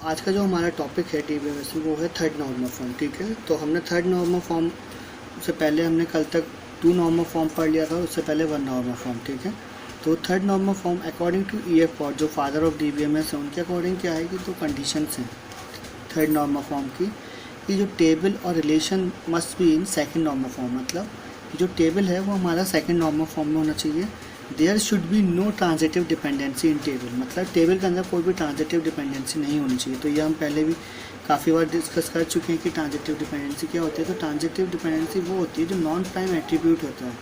आज का जो हमारा टॉपिक है डीबीएमएस में वो है थर्ड नॉर्मल फॉर्म। ठीक है, तो हमने थर्ड नॉर्मल फॉर्म से पहले हमने कल तक 2 नॉर्मल फॉर्म पढ़ लिया था, उससे पहले 1 नॉर्मल फॉर्म। ठीक है, तो third normal form according to EF पॉट जो फादर ऑफ डीबीएमएस है उनके अकॉर्डिंग क्या है कि तो कंडीशंस हैं थर्ड नॉर्मल फॉर्म की कि जो टेबल और relation must be in second normal form. मतलब जो टेबल है वो हमारा सेकंड नॉर्मल फॉर्म में होना चाहिए। There should be no transitive dependency in table, मतलब टेबल के अंदर कोई भी ट्रांजिटिव डिपेंडेंसी नहीं होनी चाहिए। तो ये हम पहले भी काफ़ी बार डिस्कस कर चुके हैं कि ट्रांजिटिव डिपेंडेंसी क्या होती है। तो ट्रांजिटिव डिपेंडेंसी वो होती है जो नॉन प्राइम एट्रीब्यूट होता है,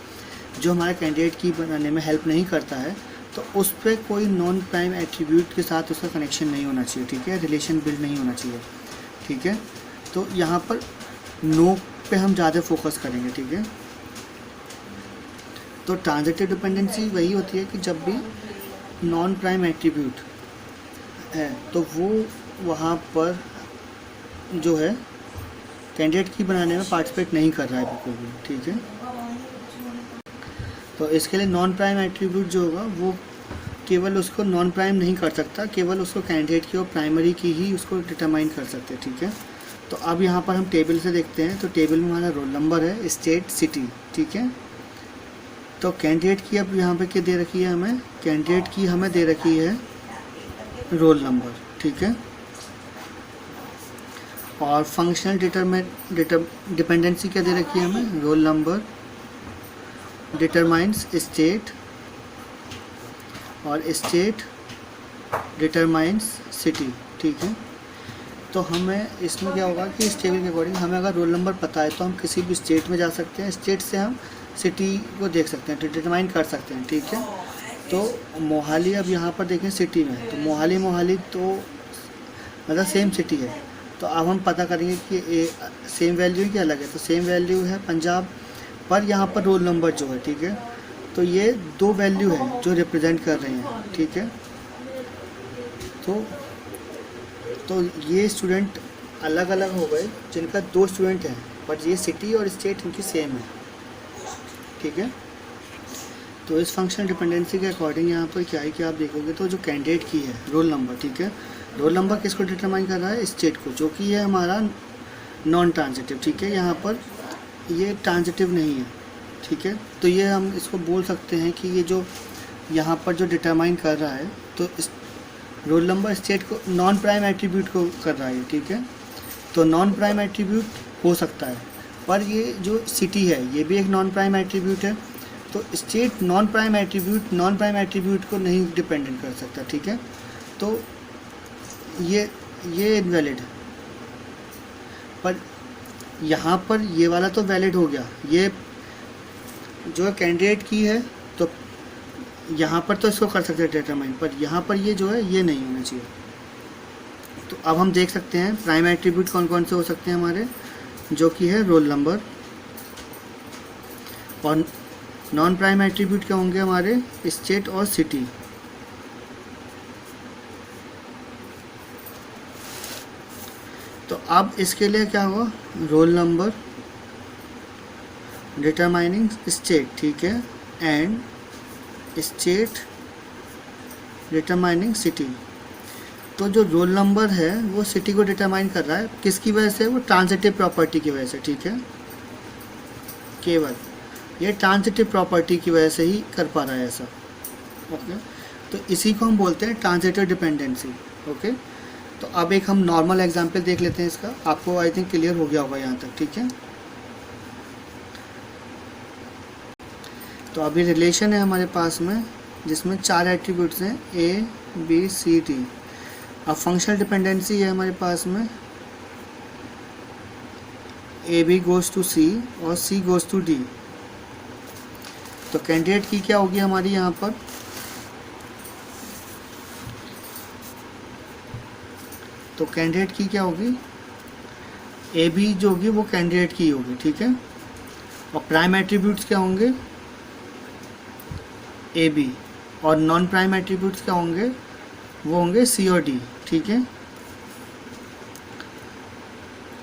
जो हमारा कैंडिडेट की बनाने में हेल्प नहीं करता है, तो उस पर कोई नॉन प्राइम एट्रीब्यूट के साथ उसका कनेक्शन नहीं होना चाहिए। ठीक है, रिलेशन बिल्ड नहीं होना चाहिए। ठीक है, तो यहाँ पर नो पे हम ज़्यादा फोकस करेंगे। ठीक है, तो ट्रांजिटिव डिपेंडेंसी वही होती है कि जब भी नॉन प्राइम एट्रीब्यूट है तो वो वहाँ पर जो है कैंडिडेट की बनाने में पार्टिसिपेट नहीं कर रहा है बिल्कुल भी। ठीक है, तो इसके लिए नॉन प्राइम एट्रीब्यूट जो होगा वो केवल उसको नॉन प्राइम नहीं कर सकता, केवल उसको कैंडिडेट की और प्राइमरी की ही उसको डिटरमाइन कर सकते हैं। ठीक है, तो अब यहाँ पर हम टेबल से देखते हैं। तो टेबल में हमारा रोल नंबर है, स्टेट, सिटी। ठीक है, तो कैंडिडेट की अब यहाँ पे क्या दे रखी है हमें, कैंडिडेट की हमें दे रखी है रोल नंबर। ठीक है, और फंक्शनल डिपेंडेंसी क्या दे रखी है हमें, रोल नंबर डिटरमाइंस स्टेट और स्टेट डिटरमाइंस सिटी। ठीक है, तो हमें इसमें क्या होगा कि इस टेबल के अकॉर्डिंग हमें अगर रोल नंबर पता है तो हम किसी भी स्टेट में जा सकते हैं, स्टेट से हम सिटी को देख सकते हैं, तो डिटरमाइन कर सकते हैं। ठीक है, तो मोहाली अब यहाँ पर देखें सिटी में, तो मोहाली तो मतलब सेम सिटी है, तो अब हम पता करेंगे कि सेम वैल्यू क्या अलग है, तो सेम वैल्यू है पंजाब, पर यहाँ पर रोल नंबर जो है। ठीक है, तो ये 2 वैल्यू है जो रिप्रेजेंट कर रहे हैं। ठीक है, तो ये स्टूडेंट अलग अलग हो गए जिनका 2 स्टूडेंट हैं, बट ये सिटी और स्टेट इनकी सेम है। ठीक है, तो इस फंक्शनल डिपेंडेंसी के अकॉर्डिंग यहाँ पर क्या है कि आप देखोगे तो जो कैंडिडेट की है रोल नंबर, ठीक है, रोल नंबर किसको डिटरमाइन कर रहा है, स्टेट को, जो कि है हमारा नॉन ट्रांजिटिव। ठीक है, यहाँ पर ये ट्रांजिटिव नहीं है। ठीक है, तो ये हम इसको बोल सकते हैं कि ये जो यहाँ पर जो डिटरमाइन कर रहा है तो इस रोल नंबर स्टेट को नॉन प्राइम एट्रीब्यूट को कर रहा है। ठीक है, तो नॉन प्राइम एट्रीब्यूट हो सकता है, पर ये जो सिटी है ये भी एक नॉन प्राइम एट्रीब्यूट है, तो स्टेट नॉन प्राइम एट्रीब्यूट को नहीं डिपेंडेंट कर सकता। ठीक है, तो ये इनवैलिड है, पर यहाँ पर ये वाला तो वैलिड हो गया, ये जो कैंडिडेट की है तो यहाँ पर तो इसको कर सकते हैं डिटरमाइन, पर यहाँ पर ये जो है ये नहीं होना चाहिए। तो अब हम देख सकते हैं प्राइम एट्रीब्यूट कौन कौन से हो सकते हैं हमारे, जो कि है रोल नंबर, और नॉन प्राइम एट्रीब्यूट क्या होंगे हमारे, स्टेट और सिटी। तो अब इसके लिए क्या होगा, रोल नंबर डिटरमाइनिंग स्टेट। ठीक है, एंड स्टेट डिटरमाइनिंग सिटी। तो जो रोल नंबर है वो सिटी को डिटरमाइन कर रहा है, किसकी वजह से, वो ट्रांजिटिव प्रॉपर्टी की वजह से। ठीक है, केवल ये ट्रांजिटिव प्रॉपर्टी की वजह से ही कर पा रहा है ऐसा। ओके, तो इसी को हम बोलते हैं ट्रांजिटिव डिपेंडेंसी। ओके, तो अब एक हम नॉर्मल एग्जांपल देख लेते हैं इसका, आपको आई थिंक क्लियर हो गया होगा यहाँ तक। ठीक है, तो अभी रिलेशन है हमारे पास में जिसमें 4 एट्रीब्यूट्स हैं, ए बी सी डी। अब फंक्शनल डिपेंडेंसी है हमारे पास में ए बी गोज़ टू सी और सी गोज़ टू डी। तो कैंडिडेट की क्या होगी हमारी यहाँ पर, तो कैंडिडेट की क्या होगी, ए बी जो होगी वो कैंडिडेट की होगी। ठीक है, और प्राइम एट्रीब्यूट्स क्या होंगे, ए बी, और नॉन प्राइम एट्रीब्यूट्स क्या होंगे, वो होंगे सी और डी। ठीक है,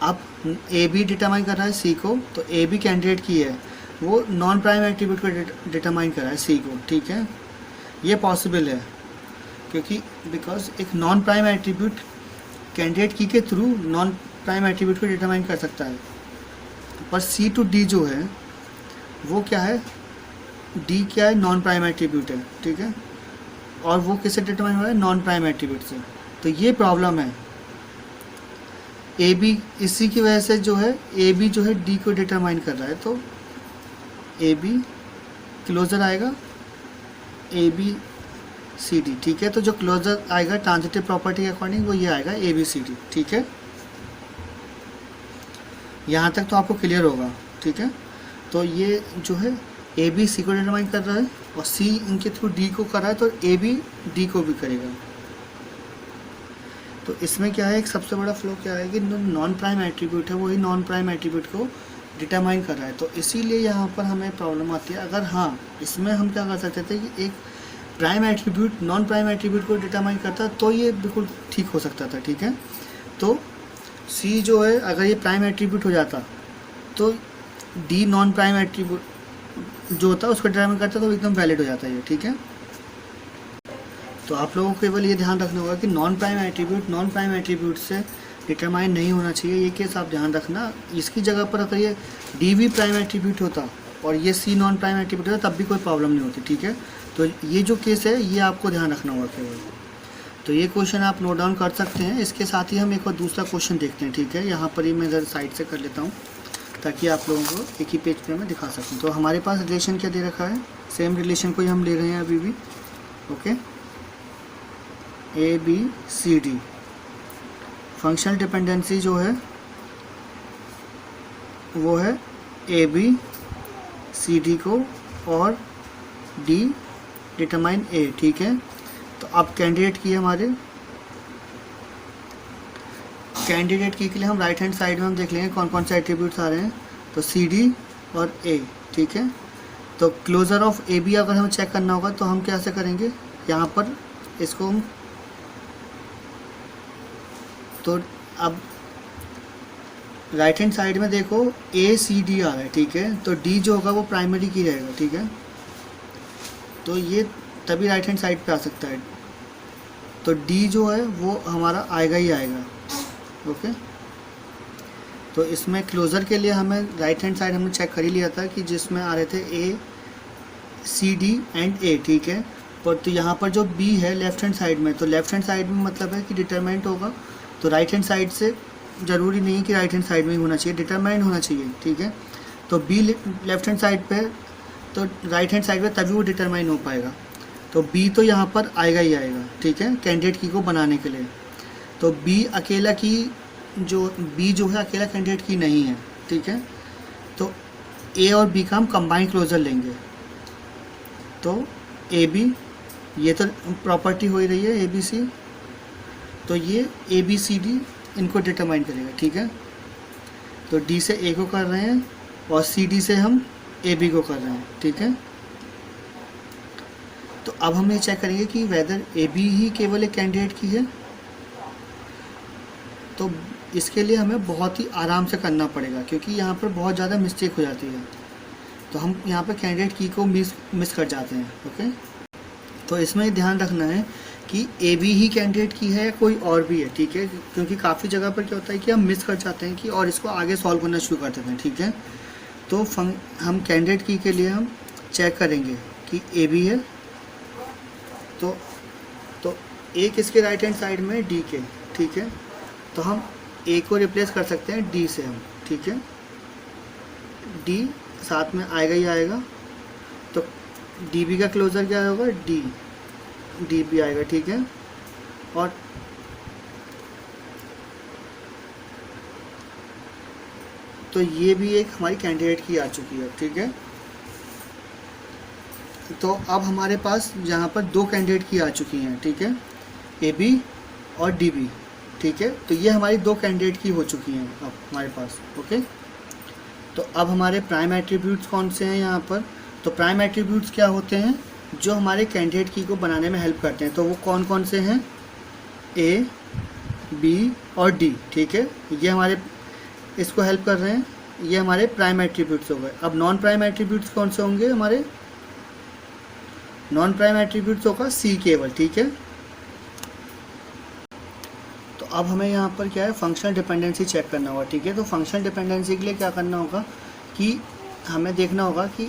अब ए बी डिटरमाइन कर रहा है सी को, तो ए बी कैंडिडेट की है, वो नॉन प्राइम एट्रीब्यूट को डिटरमाइन कर रहा है सी को। ठीक है, ये पॉसिबल है क्योंकि बिकॉज एक नॉन प्राइम एट्रीब्यूट कैंडिडेट की के थ्रू नॉन प्राइम एट्रीब्यूट को डिटरमाइन कर सकता है, पर सी टू डी जो है वो क्या है, डी क्या है, नॉन प्राइम एट्रीब्यूट है, ठीक है, और वो किससे डिटरमाइन हो रहा है, नॉन प्राइम एट्रीब्यूट से। तो ये प्रॉब्लम है ए बी, इसी की वजह से जो है ए बी जो है डी को डिटरमाइन कर रहा है। तो ए बी क्लोजर आएगा ए बी सी डी, ठीक है। तो जो क्लोजर आएगा ट्रांजिटिव प्रॉपर्टी के अकॉर्डिंग वो ये आएगा ए बी सी डी, ठीक है। यहाँ तक तो आपको क्लियर होगा, ठीक है। तो ये जो है ए बी सी को डिटरमाइन कर रहा है और सी इनके थ्रू डी को कर रहा है, तो ए बी डी को भी करेगा। तो इसमें क्या है, एक सबसे बड़ा फ्लो क्या है कि नॉन प्राइम एट्रीब्यूट है वही नॉन प्राइम एट्रीब्यूट को डिटरमाइन कर रहा है। तो इसीलिए यहाँ पर हमें प्रॉब्लम आती है। अगर हाँ इसमें हम क्या कर सकते थे कि एक prime attribute non prime attribute को डिटरमाइन करता तो ये बिल्कुल ठीक हो सकता था, ठीक है। तो सी जो है अगर ये प्राइम एट्रीब्यूट हो जाता तो डी नॉन प्राइम एट्रीब्यूट जो होता है उसको डिटरमाइन करता तो एकदम वैलिड हो जाता है ये, ठीक है। तो आप लोगों को केवल ये ध्यान रखना होगा कि नॉन प्राइम एट्रीब्यूट से डिटरमाइन नहीं होना चाहिए, ये केस आप ध्यान रखना। इसकी जगह पर अगर ये डी भी प्राइम एट्रीब्यूट होता और ये सी नॉन प्राइम एट्रीब्यूट होता तब भी कोई प्रॉब्लम नहीं होती, ठीक है। तो ये जो केस है ये आपको ध्यान रखना होगा केवल। तो ये क्वेश्चन आप नोट डाउन कर सकते हैं। इसके साथ ही हम एक और दूसरा क्वेश्चन देखते हैं, ठीक है। यहाँ पर ही मैं इधर साइड से कर लेता हूँ ताकि आप लोगों को एक ही पेज पे मैं दिखा सकूँ। तो हमारे पास रिलेशन क्या दे रखा है, सेम रिलेशन को ही हम ले रहे हैं अभी भी, okay. A B C D functional dependency जो है वो है ए बी सी डी को और डी डिटरमाइन ए, ठीक है। तो अब कैंडिडेट की हमारे कैंडिडेट की के लिए हम राइट हैंड साइड में हम देख लेंगे कौन कौन से एट्रीब्यूट्स आ रहे हैं। तो सी डी और ए, ठीक है। तो क्लोजर ऑफ ए बी अगर हमें चेक करना होगा तो हम कैसे करेंगे, यहाँ पर इसको हम, तो अब राइट हैंड साइड में देखो ए सी डी आ रहा है, ठीक है। तो डी जो होगा वो प्राइमरी की रहेगा, ठीक है। तो ये तभी राइट हैंड साइड पे आ सकता है। तो डी जो है वो हमारा आएगा ही आएगा, ओके। तो इसमें क्लोजर के लिए हमें राइट हैंड साइड हमने चेक कर ही लिया था कि जिसमें आ रहे थे ए सी डी एंड ए, ठीक है। पर तो यहाँ पर जो बी है लेफ्ट हैंड साइड में, तो लेफ्ट हैंड साइड में मतलब है कि डिटरमाइंड होगा। तो राइट हैंड साइड से ज़रूरी नहीं कि राइट हैंड साइड में ही होना चाहिए, डिटरमाइंड होना चाहिए, ठीक है। तो बी लेफ्ट हैंड साइड पे तो राइट हैंड साइड पे तभी वो डिटरमाइन हो पाएगा। तो बी तो यहाँ पर आएगा ही आएगा, ठीक है, कैंडिडेट की को बनाने के लिए। तो बी अकेला की जो बी जो है अकेला कैंडिडेट की नहीं है, ठीक है। तो ए और बी का हम कंबाइंड क्लोजर लेंगे। तो ए बी, ये तो प्रॉपर्टी हो ही रही है ए बी सी, तो ये ए बी सी डी इनको डिटरमाइन करेगा, ठीक है। तो डी से ए को कर रहे हैं और सी डी से हम ए बी को कर रहे हैं, ठीक है। तो अब हम ये चेक करेंगे कि वेदर ए बी ही केवल एक कैंडिडेट की है। तो इसके लिए हमें बहुत ही आराम से करना पड़ेगा क्योंकि यहाँ पर बहुत ज़्यादा मिस्टेक हो जाती है। तो हम यहाँ पर कैंडिडेट की को मिस कर जाते हैं, ओके। तो इसमें ध्यान रखना है कि ए बी ही कैंडिडेट की है या कोई और भी है, ठीक है। क्योंकि काफ़ी जगह पर क्या होता है कि हम मिस कर जाते हैं कि और इसको आगे सॉल्व करना शुरू कर देते हैं, ठीक है। तो हम कैंडिडेट की के लिए हम चेक करेंगे कि ए बी है। तो ए किसके राइट हैंड साइड में, डी के, ठीक है। तो हम ए को रिप्लेस कर सकते हैं डी से हम, ठीक है। डी साथ में आएगा ही आएगा। तो डी बी का क्लोजर क्या होगा, डी बी आएगा, ठीक है। और तो ये भी एक हमारी कैंडिडेट की आ चुकी है, ठीक है। तो अब हमारे पास यहाँ पर दो कैंडिडेट की आ चुकी हैं, ठीक है, ए बी और डी बी, ठीक है। तो ये हमारी दो कैंडिडेट की हो चुकी हैं अब हमारे पास, ओके। तो अब हमारे प्राइम एट्रीब्यूट्स कौन से हैं यहाँ पर। तो प्राइम एट्रीब्यूट्स क्या होते हैं, जो हमारे कैंडिडेट की को बनाने में हेल्प करते हैं। तो वो कौन कौन से हैं, ए बी और डी, ठीक है। ये हमारे इसको हेल्प कर रहे हैं, ये हमारे प्राइम एट्रीब्यूट्स हो गए। अब नॉन प्राइम एट्रीब्यूट्स कौन से होंगे, हमारे नॉन प्राइम एट्रीब्यूट्स होगा सी केवल, ठीक है। तो अब हमें यहाँ पर क्या है, फंक्शनल डिपेंडेंसी चेक करना होगा, ठीक है। तो फंक्शनल डिपेंडेंसी के लिए क्या करना होगा कि हमें देखना होगा कि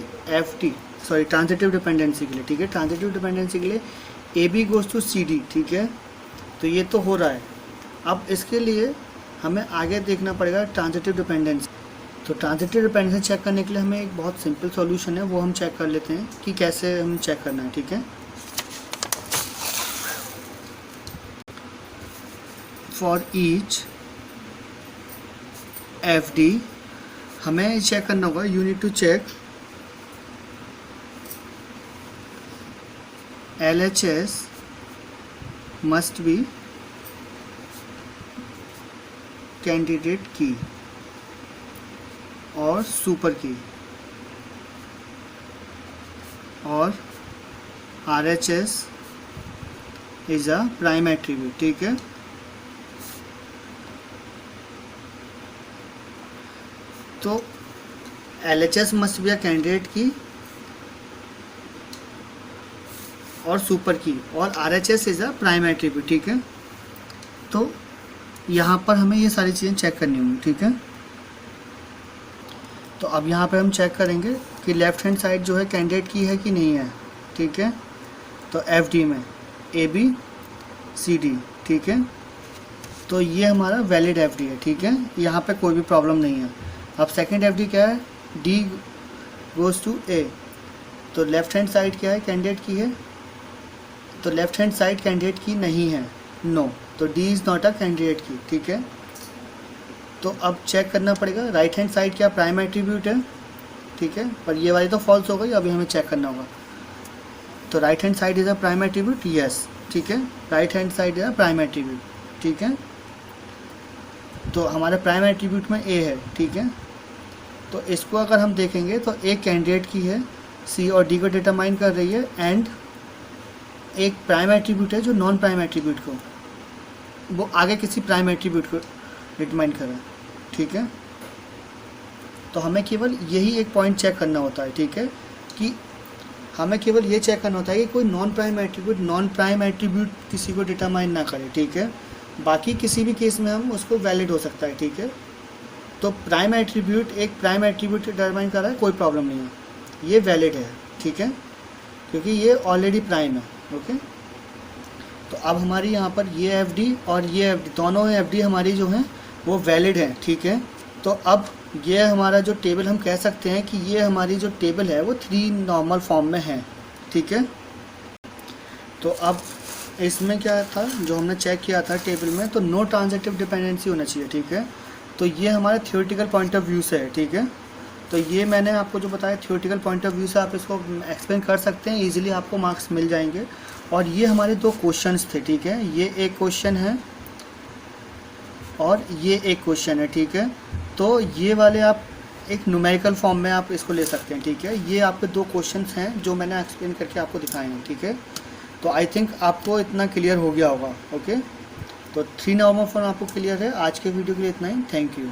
ट्रांजिटिव डिपेंडेंसी के लिए, ठीक है, ट्रांजिटिव डिपेंडेंसी के लिए A B goes to C D, ठीक है। तो ये तो हो रहा है। अब इसके लिए हमें आगे देखना पड़ेगा ट्रांजिटिव डिपेंडेंसी। तो ट्रांजिटिव डिपेंडेंसी चेक करने के लिए हमें एक बहुत सिंपल सॉल्यूशन है, वो हम चेक कर लेते हैं कि कैसे हम चेक करना है, ठीक है। फॉर ईच एफ डी हमें चेक करना होगा, you need to check LHS must be candidate key और सुपर की, और RHS is a prime attribute, ठीक है। तो LHS must be a candidate key और सुपर की, और RHS is a prime attribute, ठीक है। तो यहाँ पर हमें ये सारी चीज़ें चेक करनी होंगी, ठीक है। तो अब यहाँ पे हम चेक करेंगे कि लेफ़्ट हैंड साइड जो है कैंडिडेट की है कि नहीं है, ठीक है। तो FD में AB CD, ठीक है। तो ये हमारा वैलिड FD है, ठीक है, यहाँ पे कोई भी प्रॉब्लम नहीं है। अब सेकंड FD क्या है, D गोज़ टू A। तो लेफ़्ट हैंड साइड क्या है, कैंडिडेट की है। तो लेफ़्ट हैंड साइड कैंडिडेट की नहीं है, नो। तो D is not a candidate की, ठीक है। तो अब चेक करना पड़ेगा राइट हैंड साइड क्या प्राइम एट्रीब्यूट है, ठीक है, पर ये वाली तो फॉल्स हो गई, अभी हमें चेक करना होगा। तो right hand side is a prime attribute, yes, ठीक है, right hand side is a prime attribute, ठीक है। तो हमारे प्राइम एट्रीब्यूट में A है, ठीक है। तो इसको अगर हम देखेंगे तो एक कैंडिडेट की है, C और D को डिटरमाइन कर रही है, एंड एक प्राइम एट्रीब्यूट है जो नॉन प्राइम एट्रीब्यूट को, वो आगे किसी प्राइम एट्रीब्यूट को डिटरमाइन कर रहा है, ठीक है। तो हमें केवल यही एक पॉइंट चेक करना होता है, ठीक है, कि हमें केवल ये चेक करना होता है कि कोई नॉन प्राइम एट्रीब्यूट किसी को डिटरमाइन ना करे, ठीक है। बाकी किसी भी केस में हम उसको वैलिड हो सकता है, ठीक है। तो प्राइम एट्रीब्यूट एक प्राइम एट्रीब्यूट डिटरमाइन कर रहा है, कोई प्रॉब्लम नहीं है, ये वैलिड है, ठीक है, क्योंकि ये ऑलरेडी प्राइम है, ओके। तो अब हमारी यहाँ पर ये FD और ये FD दोनों FD हमारी जो हैं वो वैलिड हैं, ठीक है। तो अब ये हमारा जो टेबल हम कह सकते हैं कि ये हमारी जो टेबल है वो 3 नॉर्मल फॉर्म में है, ठीक है। तो अब इसमें क्या था जो हमने चेक किया था टेबल में, तो नो ट्रांजिटिव डिपेंडेंसी होना चाहिए, ठीक है। तो ये हमारे थियोरेटिकल पॉइंट ऑफ व्यू से है, ठीक है। तो ये मैंने आपको जो बताया थियोरेटिकल पॉइंट ऑफ व्यू से आप इसको एक्सप्लेन कर सकते हैं, इजीली आपको मार्क्स मिल जाएंगे। और ये हमारे 2 क्वेश्चंस थे, ठीक है, ये एक क्वेश्चन है और ये एक क्वेश्चन है, ठीक है। तो ये वाले आप एक न्यूमेरिकल फॉर्म में आप इसको ले सकते हैं, ठीक है। ये आपके 2 क्वेश्चंस हैं जो मैंने एक्सप्लेन करके आपको दिखाए हैं, ठीक है। तो आई थिंक आपको इतना क्लियर हो गया होगा, ओके। तो 3 नॉर्मल फॉर्म आपको क्लियर है। आज के वीडियो के लिए इतना ही, थैंक यू।